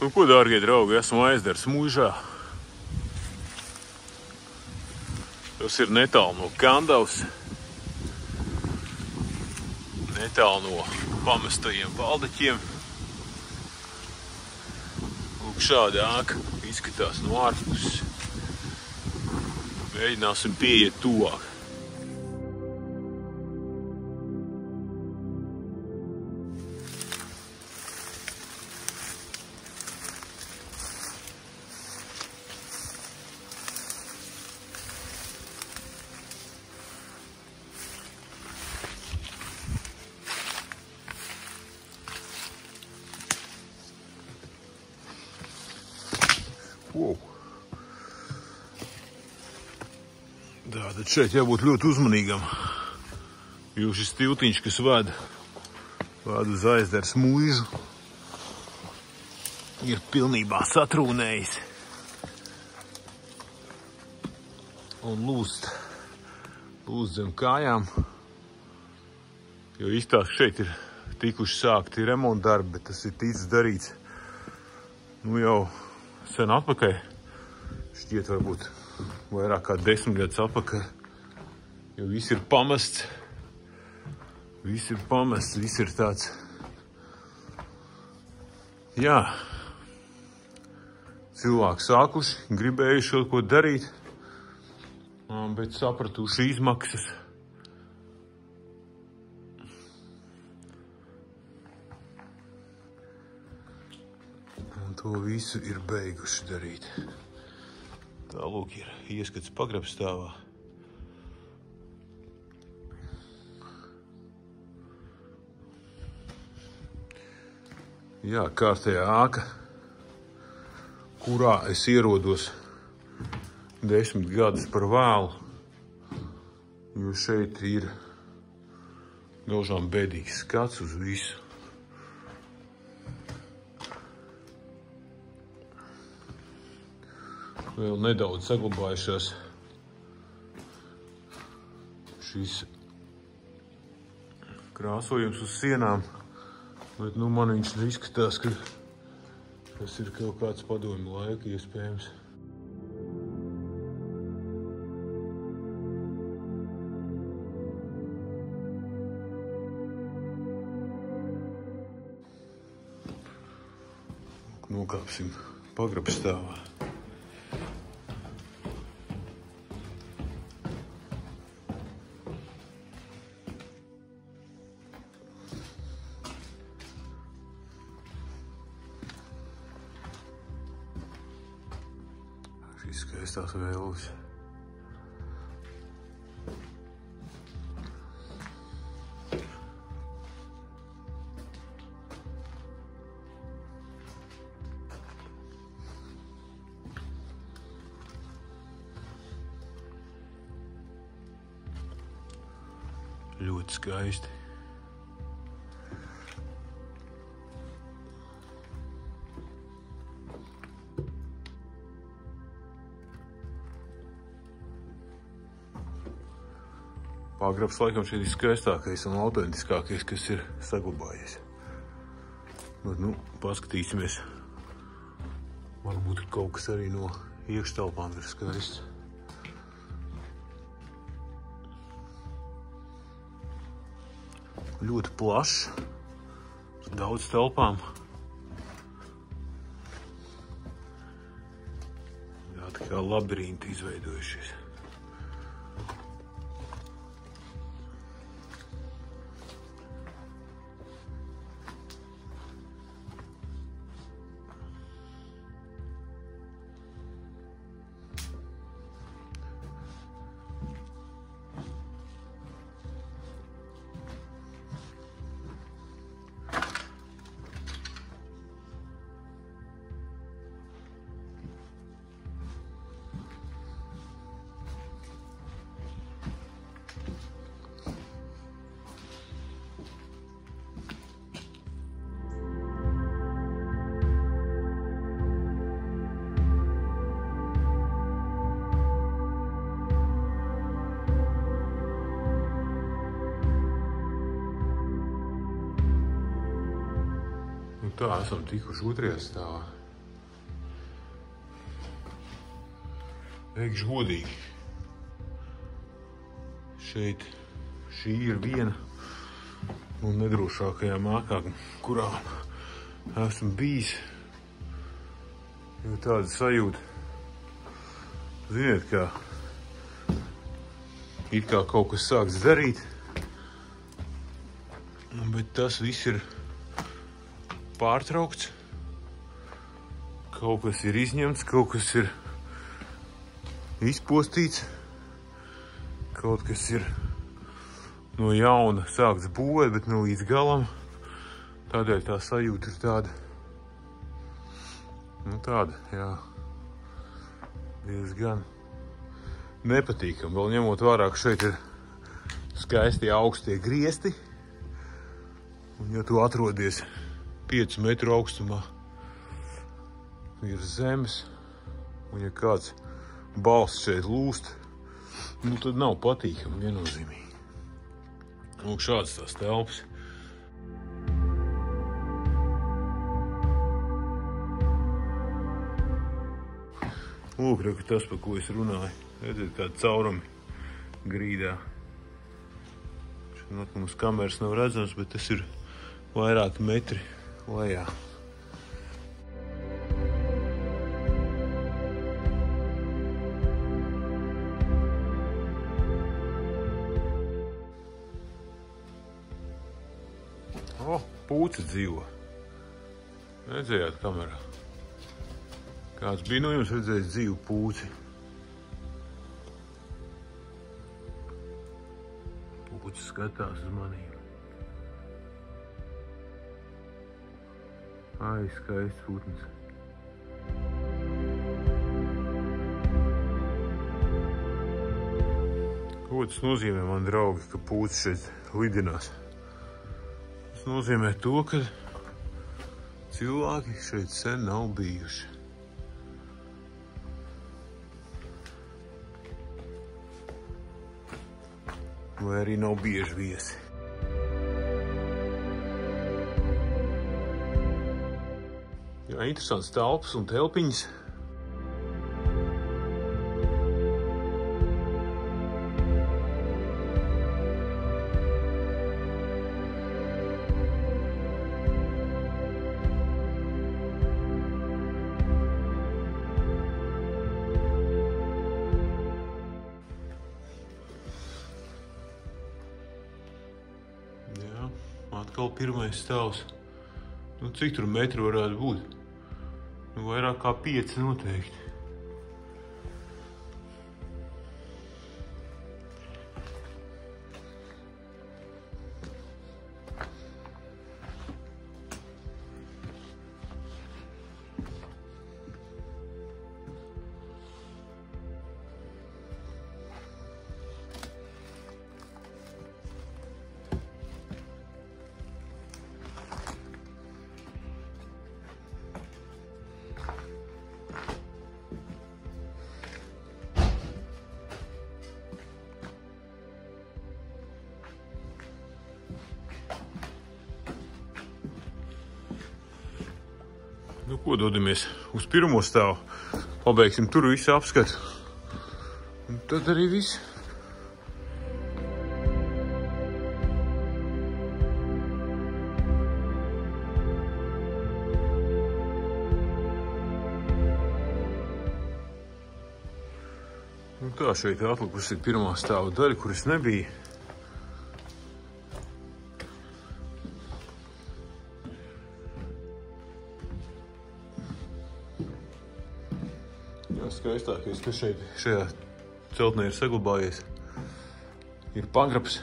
Nu, ko, dārgie draugi, esmu Aizdars Muižā. Tas ir netālu no Kandavas, netālu no pamestajiem valdeķiem. Lūk, šāda ēka izskatās no ārpuses. Mēģināsim pieiet tuvāk. Wow. Tātad šeit jābūt ļoti uzmanīgam, jo šis tiltiņš, kas vada uz Aizdars Muižu, ir pilnībā satrūnējis un lūst zem kājām, jo izstāst šeit ir tikuši sākti remontdarbi, bet tas ir ticis darīts jau sen atpakaļ, šķiet varbūt vairāk kā 10 gadus atpakaļ, jo viss ir pamests, viss ir tāds, jā, cilvēki sākuši, gribējuši kaut ko darīt, bet sapratuši izmaksas. To visu ir beiguši darīt. Tālūk ir ieskats pagrabstāvā. Jā, kārtējā ēka, kurā es ierodos 10 gadus par vēlu, jo šeit ir gaužām bēdīgs skats uz visu. Vēl nedaudz saglabājušās šīs krāsojums uz sienām, bet man viņš izskatās, ka tas ir kaut kāds padomju laika iespējams. Nokāpsim pagrabstāvā. Šīs skaistās vēluļas. Ļoti skaisti. Pagrabs laikam šeit ir skaistākais un autentiskākais, kas ir saglabājies. Bet, paskatīsimies. Varbūt kaut kas arī no iekštelpām ir skaists. Ļoti plašs, daudz telpām. Jā, tā kā labirinti izveidojušies. Tā esam tikuši otrajā stāvā. Teikšu godīgi. Šeit šī ir viena no nedrošākajām ēkām, kurām esmu bijis. Jo tāda sajūta, ziniet, kā it kā kaut kas sāks darīt, bet tas viss ir pārtraukts. Kaut kas ir izņemts, kaut kas ir izpostīts, kaut kas ir no jauna sākts būvēt, bet ne līdz galam. Tādēļ tā sajūta ir tāda, jā, diezgan nepatīkami. Vēl ņemot vērā, ka šeit ir skaisti augstie griesti, un ja tu atrodies 5 metru augstumā virs zemes, un ja kāds balsts šeit lūst, tad nav patīkami viennozīmīgi. Lūk, šāds tās telpas. Lūk, tas, par ko es runāju. Redziet, kādi caurumi grīdā. Šeit mums kameras nav redzams, bet tas ir vairāki metri lejā. Pūce dzīvo. Redzējāt kamerā? Kāds bija no jums redzējis dzīvu pūci? Pūce skatās uz manīm. Ai, skaists putns. Ko tas nozīmē, man draugi, ka pūce šeit lidinās? Tas nozīmē to, ka cilvēki šeit sen nav bijuši. Vai arī nav bieži viesi. Jā, interesants telpas un telpiņas. Atkal pirmais stāvs. Cik tur metru varētu būt? Vairāk kā 5 noteikti. Ko dodamies uz pirmo stāvu, pabeigsim tur visu apskatu, un tad arī viss. Tā šeit atlikusi pirmā stāva daļa, kur es nebiju. Skaistākais, kas šajā celtnē ir saglabājies, ir pagrabs.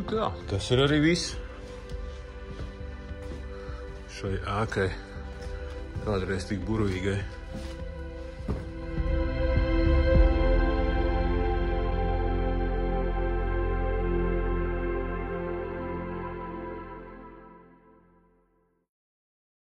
tā, tas ir arī viss. Šai ēkai kādreiz tik burvīgai.